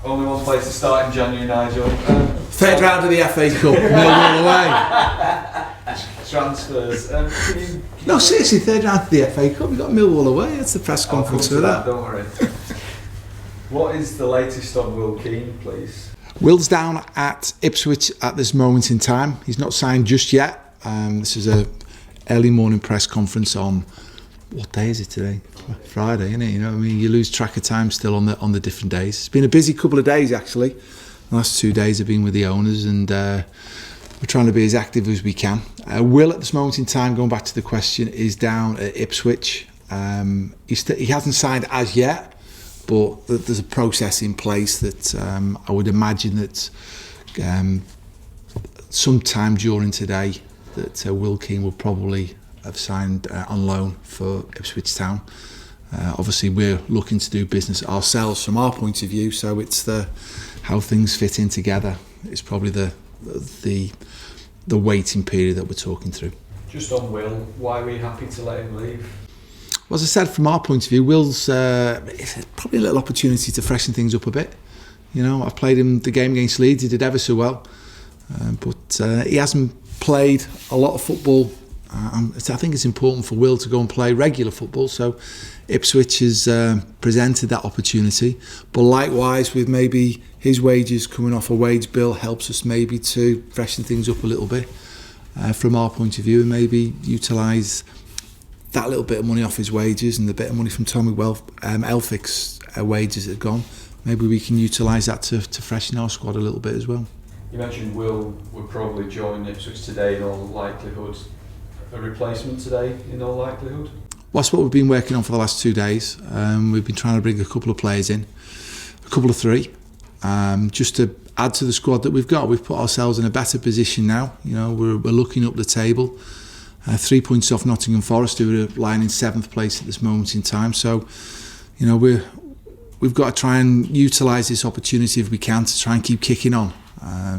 Only one place to start in January, Nigel. Third round of the FA Cup, Millwall away. Transfers. No, seriously, third round of the FA Cup. We've got Millwall away. It's the press conference for that. Don't worry. What is the latest on Will Keane, please? Will's down at Ipswich at this moment in time. He's not signed just yet. This is a early morning press conference on, what day is it today? Friday, isn't it? You know what I mean? You lose track of time still on the different days. It's been a busy couple of days actually. The last 2 days have been with the owners, and we're trying to be as active as we can. Will, at this moment in time, going back to the question, is down at Ipswich. He hasn't signed as yet, but there's a process in place that I would imagine that sometime during today that Will Keane will probably have signed on loan for Ipswich Town. Obviously we're looking to do business ourselves from our point of view, so it's how things fit in together. It's probably the waiting period that we're talking through. Just on Will, why are we happy to let him leave? Well, as I said, from our point of view, Will's it's probably a little opportunity to freshen things up a bit. You know, I've played him the game against Leeds. He did ever so well, but he hasn't played a lot of football. I think it's important for Will to go and play regular football, so Ipswich has presented that opportunity. But likewise, with maybe his wages coming off a wage bill, helps us maybe to freshen things up a little bit from our point of view, and maybe utilise that little bit of money off his wages and the bit of money from Tommy Elphick's wages that have gone. Maybe we can utilise that to freshen our squad a little bit as well. You mentioned Will would probably join Ipswich today in all likelihood. A replacement today in all likelihood? Well, that's what we've been working on for the last 2 days. We've been trying to bring a couple of players in, a couple of three, just to add to the squad that we've got. We've put ourselves in a better position now. You know, we're looking up the table, 3 points off Nottingham Forest, who are lying in 7th place at this moment in time. So, you know, we've got to try and utilise this opportunity if we can to try and keep kicking on.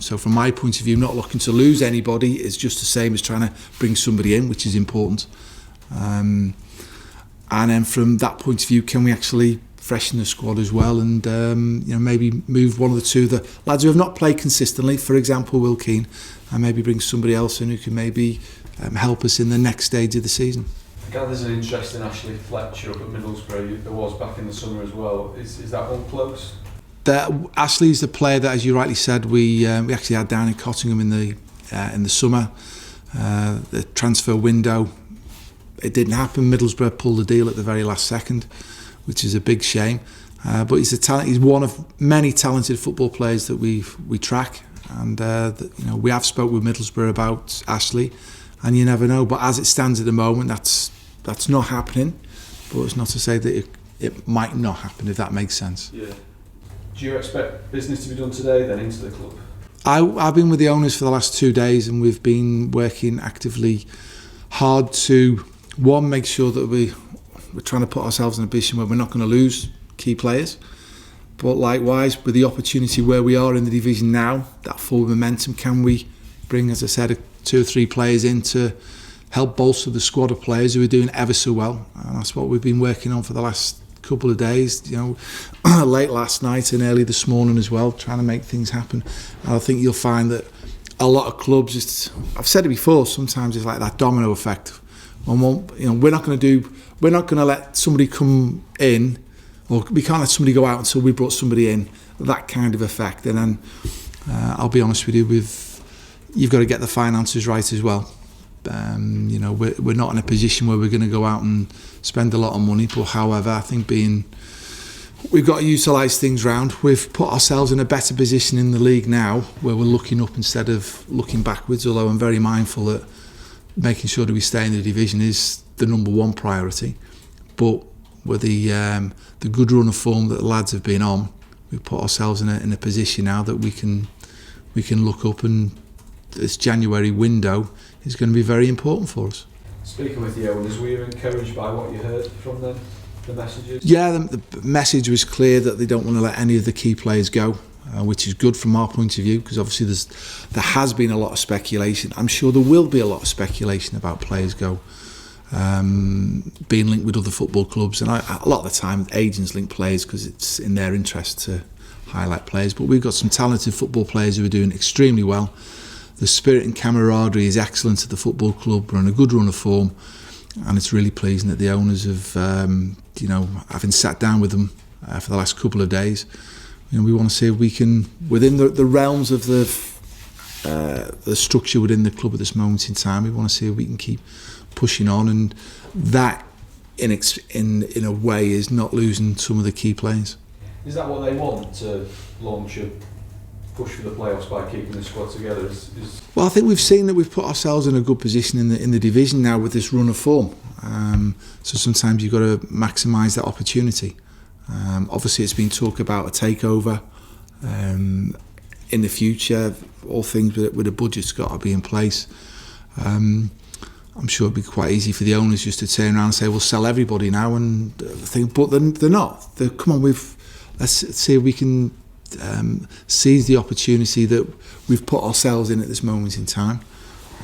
So from my point of view, not looking to lose anybody is just the same as trying to bring somebody in, which is important. And then from that point of view, can we actually freshen the squad as well, and you know, maybe move one of the two the lads who have not played consistently, for example Will Keane, and maybe bring somebody else in who can maybe help us in the next stage of the season. I gather there's an interest in Ashley Fletcher up at Middlesbrough. There was back in the summer as well. Is that one close? Ashley's the player that, as you rightly said, we actually had down in Cottingham in the summer. The transfer window, it didn't happen. Middlesbrough pulled the deal at the very last second, which is a big shame. But he's a talent. He's one of many talented football players that we track, and you know, we have spoke with Middlesbrough about Ashley, and you never know. But as it stands at the moment, that's not happening. But it's not to say that it might not happen, if that makes sense. Yeah. Do you expect business to be done today then into the club? I've been with the owners for the last 2 days, and we've been working actively hard to, one, make sure that we're trying to put ourselves in a position where we're not going to lose key players, but likewise with the opportunity where we are in the division now, that forward momentum, can we bring, as I said, 2 or 3 players in to help bolster the squad of players who are doing ever so well. And that's what we've been working on for the last couple of days, you know, late last night and early this morning as well, trying to make things happen. And I think you'll find that a lot of clubs, I've said it before, sometimes it's like that domino effect. You know, we're not going to let somebody come in, or we can't let somebody go out until we brought somebody in. That kind of effect. And then I'll be honest with you, you've got to get the finances right as well. You know, we're not in a position where we're going to go out and spend a lot of money, but however, I think we've got to utilise things round. We've put ourselves in a better position in the league now, where we're looking up instead of looking backwards, although I'm very mindful that making sure that we stay in the division is the number one priority. But with the good run of form that the lads have been on, we've put ourselves in a position now that we can look up, and this January window is going to be very important for us. Speaking with the owners, were you encouraged by what you heard from them, the messages? Yeah, the message was clear that they don't want to let any of the key players go, which is good from our point of view, because obviously there has been a lot of speculation. I'm sure there will be a lot of speculation about players being linked with other football clubs, and a lot of the time agents link players because it's in their interest to highlight players, but we've got some talented football players who are doing extremely well. The spirit and camaraderie is excellent at the football club. We're on a good run of form, and it's really pleasing that the owners have, having sat down with them for the last couple of days, we want to see if we can, within the realms of the structure within the club at this moment in time, we want to see if we can keep pushing on, and that in a way is not losing some of the key players. Is that what they want, to launch a push for the playoffs by keeping the squad together? Well, I think we've seen that we've put ourselves in a good position in the division now with this run of form. So sometimes you've got to maximise that opportunity. Obviously, it's been talk about a takeover in the future. All things with a budget's got to be in place. I'm sure it'd be quite easy for the owners just to turn around and say, "We'll sell everybody now," and think, but they're not. Come on, let's see if we can seize the opportunity that we've put ourselves in at this moment in time,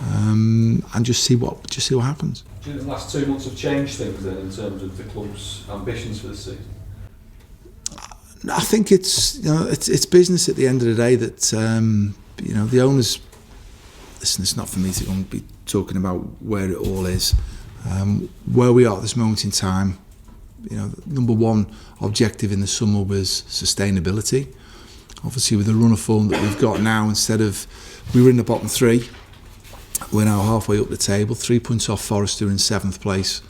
and just see what happens. Do you think the last 2 months have changed things then in terms of the club's ambitions for the season? I think it's business at the end of the day. That the owners. Listen, it's not for me to go and be talking about where it all is. Where we are at this moment in time, number one objective in the summer was sustainability. Obviously, with the run of form that we've got now, we were in the bottom three, we're now halfway up the table, 3 points off Forest, who are in 7th place.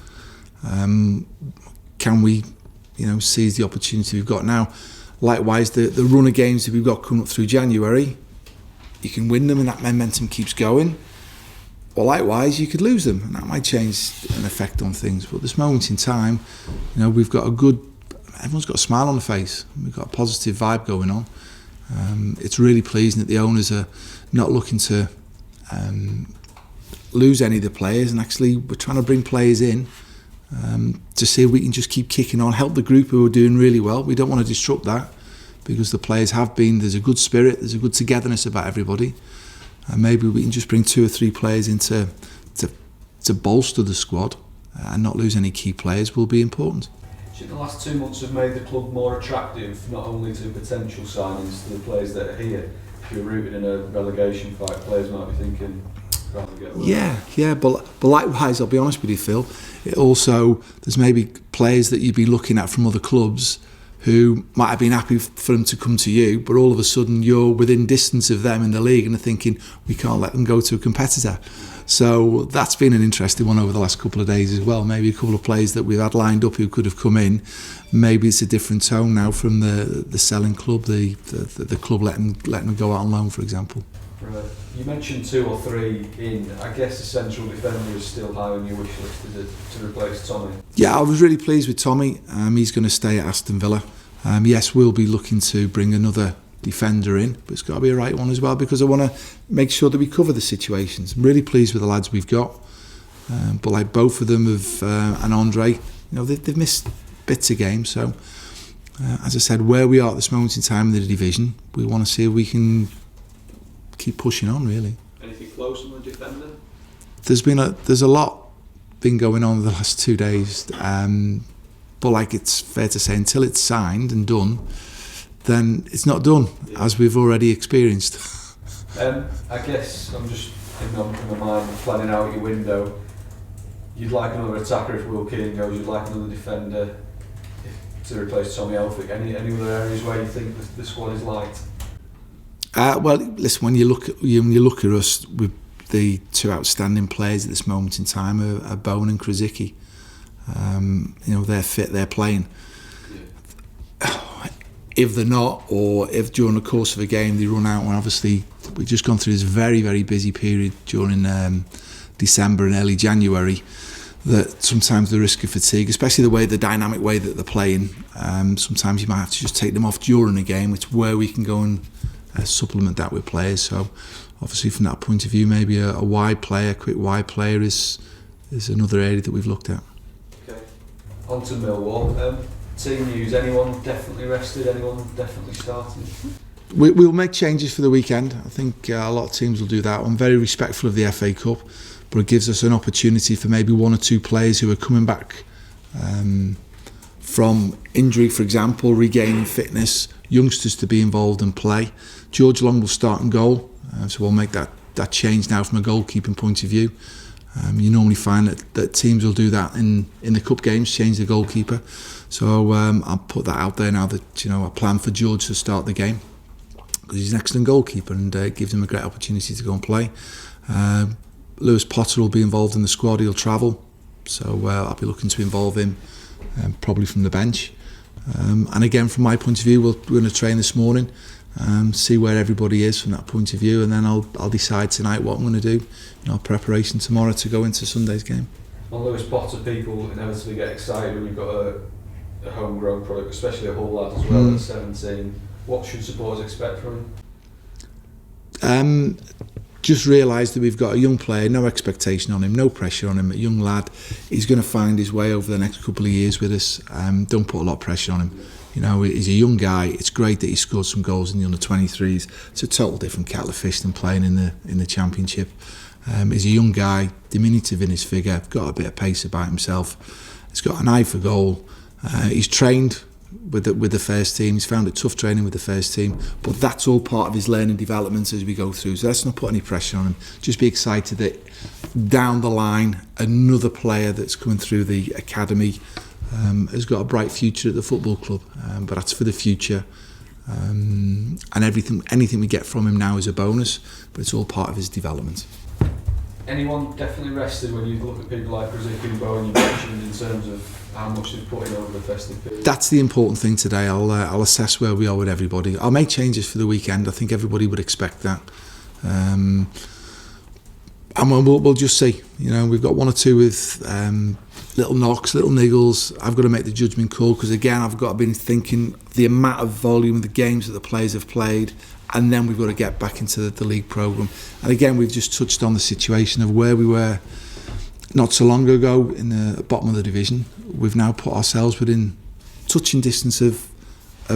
Can we, seize the opportunity we've got now? Likewise, the run of games that we've got coming up through January, you can win them and that momentum keeps going. Or likewise, you could lose them, and that might change an effect on things. But at this moment in time, we've got everyone's got a smile on the face. We've got a positive vibe going on. It's really pleasing that the owners are not looking to lose any of the players, and actually we're trying to bring players in to see if we can just keep kicking on, help the group who are doing really well. We don't want to disrupt that, because the players there's a good spirit, there's a good togetherness about everybody. And maybe we can just bring 2 or 3 players in to bolster the squad and not lose any key players will be important. Do you think the last 2 months have made the club more attractive, not only to potential signings, to the players that are here? If you're rooted in a relegation fight, players might be thinking, rather get away. Yeah, but likewise, I'll be honest with you, Phil, there's maybe players that you'd be looking at from other clubs who might have been happy for them to come to you, but all of a sudden you're within distance of them in the league and they're thinking, we can't let them go to a competitor. So that's been an interesting one over the last couple of days as well. Maybe a couple of players that we've had lined up who could have come in. Maybe it's a different tone now from the selling club, the club letting them go out on loan, for example. Right. You mentioned 2 or 3 in. I guess the central defender is still high on your wish list to replace Tommy. Yeah, I was really pleased with Tommy. He's going to stay at Aston Villa. Yes, we'll be looking to bring another defender in, but it's got to be a right one as well, because I want to make sure that we cover the situations. I'm really pleased with the lads we've got, but like both of them and Andre, they've missed bits of games. So, as I said, where we are at this moment in time in the division, we want to see if we can keep pushing on, really. Anything close on the defender? There's a lot been going on the last 2 days, but it's fair to say, until it's signed and done, then it's not done, as we've already experienced. I guess I'm just in my mind planning out your window. You'd like another attacker if Will Keane goes. You'd like another defender to replace Tommy Elphick. Any other areas where you think the squad is light? Well, listen, when you look at us, with the 2 outstanding players at this moment in time are Bowen and Krasicki. They're fit, they're playing. If they're not, or if during the course of a game they run out, and obviously we've just gone through this very, very busy period during December and early January, that sometimes the risk of fatigue, especially the dynamic way that they're playing, sometimes you might have to just take them off during a game. It's where we can go and supplement that with players. So obviously from that point of view, maybe a wide player, quick wide player is another area that we've looked at. Okay, on to Millwall. Team news, anyone definitely rested, anyone definitely starting? We'll make changes for the weekend. I think a lot of teams will do that. I'm very respectful of the FA Cup, but it gives us an opportunity for maybe 1 or 2 players who are coming back from injury, for example, regaining fitness, youngsters to be involved and play. George Long will start in goal, so we'll make that change now from a goalkeeping point of view. You normally find that teams will do that in the cup games, change the goalkeeper. So I'll put that out there now that I plan for George to start the game, because he's an excellent goalkeeper and gives him a great opportunity to go and play. Lewis Potter will be involved in the squad. He'll travel, so I'll be looking to involve him probably from the bench. And again, from my point of view, we're going to train this morning, see where everybody is from that point of view, and then I'll decide tonight what I'm going to do in our preparation tomorrow to go into Sunday's game. On Lewis Potter, people inevitably get excited when you've got a homegrown product, especially a Hull lad as well at 17. What should supporters expect from him? Just realise that we've got a young player, no expectation on him, no pressure on him, a young lad. He's going to find his way over the next couple of years with us. Don't put a lot of pressure on him. He's a young guy. It's great that he scored some goals in the under-23s. It's a total different kettle of fish than playing in the Championship. He's a young guy, diminutive in his figure, got a bit of pace about himself. He's got an eye for goal. He's trained with the first team. He's found it tough training with the first team, but that's all part of his learning development as we go through. So let's not put any pressure on him. Just be excited that down the line, another player that's coming through the academy has got a bright future at the football club. But that's for the future. And anything we get from him now is a bonus, but it's all part of his development. Anyone definitely rested when you look at people like Riziki and Bowen you mentioned in terms of how much they've put in over the festive period? That's the important thing today. I'll assess where we are with everybody. I'll make changes for the weekend. I think everybody would expect that. And we'll just see. We've got one or two with little knocks, little niggles. I've got to make the judgment call, because again, I've got to be thinking the amount of volume of the games that the players have played, and then we've got to get back into the league programme. And again, we've just touched on the situation of where we were not so long ago in the bottom of the division. We've now put ourselves within touching distance of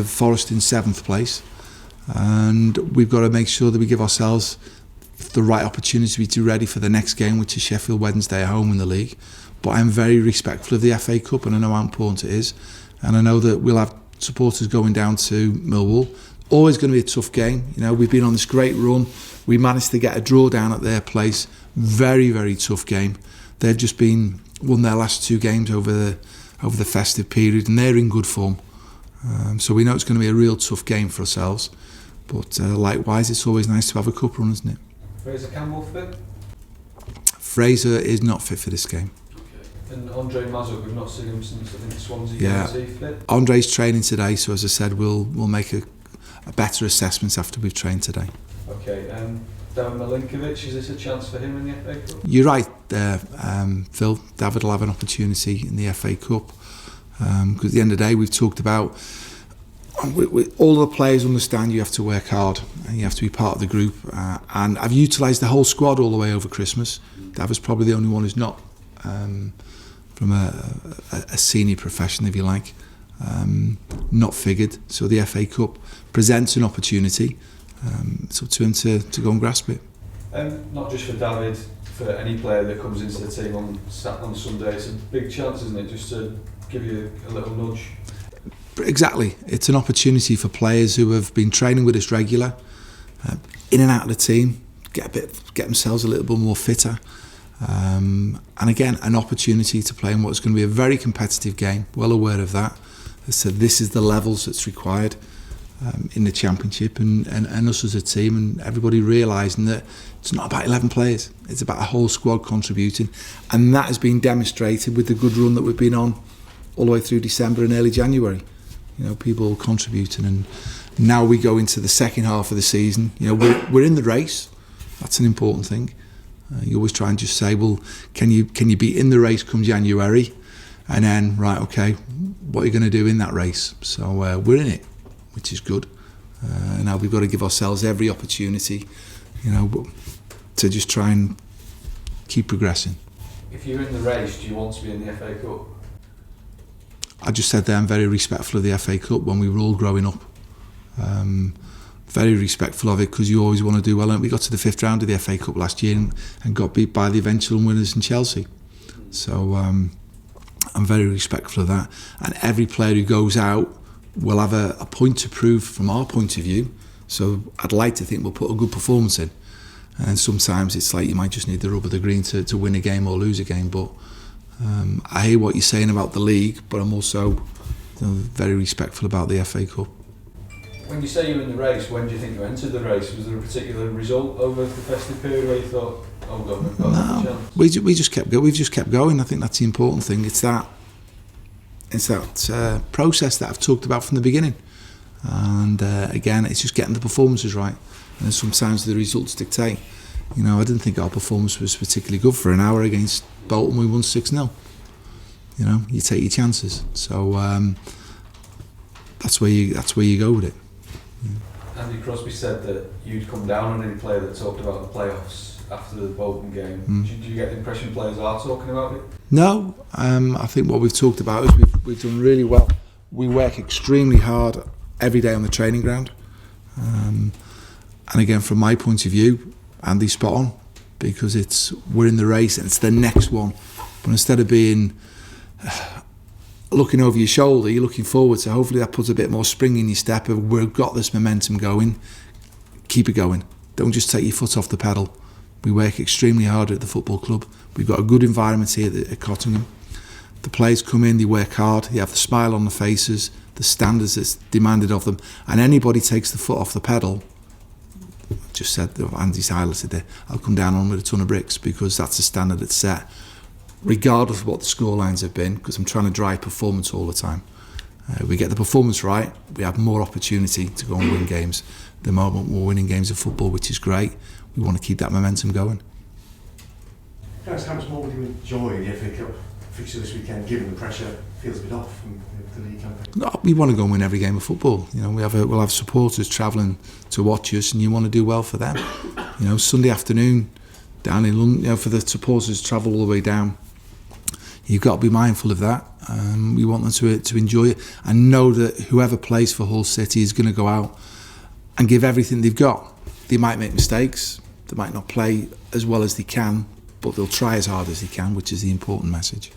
Forest in 7th place, and we've got to make sure that we give ourselves the right opportunity to be ready for the next game, which is Sheffield Wednesday at home in the league. But I'm very respectful of the FA Cup, and I know how important it is, and I know that we'll have supporters going down to Millwall. Always going to be a tough game. We've been on this great run. We managed to get a draw down at their place. Very, very tough game. They've just won their last 2 games over the festive period, and they're in good form. So we know it's going to be a real tough game for ourselves. But likewise, it's always nice to have a cup run, isn't it? Fraser Campbell fit? Fraser is not fit for this game. Okay. And Andre Mazuk, we've not seen him since I think Swansea. Yeah. Is he fit? Andre's training today, so as I said, we'll make a better assessment after we've trained today. Okay. David Milinkovic, is this a chance for him in the FA Cup? You're right there, Phil. David will have an opportunity in the FA Cup, because at the end of the day, we've talked about all the players understand you have to work hard and you have to be part of the group, and I've utilised the whole squad all the way over Christmas. David's probably the only one who's not from a senior profession, if you like, not figured. So the FA Cup presents an opportunity. It's up to him to go and grasp it. Not just for David, for any player that comes into the team on Sunday, it's a big chance, isn't it, just to give you a little nudge? Exactly. It's an opportunity for players who have been training with us regular, in and out of the team, get themselves a little bit more fitter. And again, an opportunity to play in what's going to be a very competitive game, well aware of that. So this is the levels that's required in the Championship, and us as a team, and everybody realising that it's not about 11 players, it's about a whole squad contributing, and that has been demonstrated with the good run that we've been on all the way through December and early January. People contributing, and now we go into the second half of the season. We're in the race. That's an important thing. You always try and just say, well, can you be in the race come January, and then okay, what are you going to do in that race? So we're in it, which is good. Now we've got to give ourselves every opportunity, to just try and keep progressing. If you're in the race, do you want to be in the FA Cup? I just said there, I'm very respectful of the FA Cup when we were all growing up. Very respectful of it, because you always want to do well. And we got to the 5th round of the FA Cup last year and got beat by the eventual winners in Chelsea. So I'm very respectful of that. And every player who goes out we'll have a point to prove from our point of view. So I'd like to think we'll put a good performance in. And sometimes it's like you might just need the rub of the green to win a game or lose a game. But I hear what you're saying about the league, but I'm also very respectful about the FA Cup. When you say you're in the race, when do you think you entered the race? Was there a particular result over the festive period where you thought, oh God, we've got a chance? We just kept going. We've just kept going. I think that's the important thing. It's that process that I've talked about from the beginning. And again, it's just getting the performances right. And sometimes the results dictate. I didn't think our performance was particularly good for an hour against Bolton. We won 6-0. You take your chances. So that's where you go with it. Andy Crosby said that you'd come down on any player that talked about the playoffs after the Bolton game. Do you get the impression players are talking about it? No, I think what we've talked about is we've done really well. We work extremely hard every day on the training ground. And again, from my point of view, Andy's spot on, because we're in the race and it's the next one. But instead of being looking over your shoulder, you're looking forward, so hopefully that puts a bit more spring in your step of we've got this momentum going, keep it going. Don't just take your foot off the pedal. We work extremely hard at the football club. We've got a good environment here at Cottingham. The players come in, they work hard, they have the smile on their faces, the standards that's demanded of them, and anybody takes the foot off the pedal, just said, Andy's highlighted there, I'll come down on with a ton of bricks, because that's the standard that's set, regardless of what the scorelines have been, because I'm trying to drive performance all the time. We get the performance right, we have more opportunity to go and win games. The moment we're winning games of football, which is great, we want to keep that momentum going. Guys, how much more would you enjoy the FA Cup fixture this weekend, given the pressure feels a bit off from the league campaign? No, we want to go and win every game of football. We'll have supporters travelling to watch us, and you want to do well for them. Sunday afternoon down in London, for the supporters to travel all the way down. You've got to be mindful of that. We want them to enjoy it and know that whoever plays for Hull City is going to go out and give everything they've got. They might make mistakes, they might not play as well as they can, but they'll try as hard as they can, which is the important message.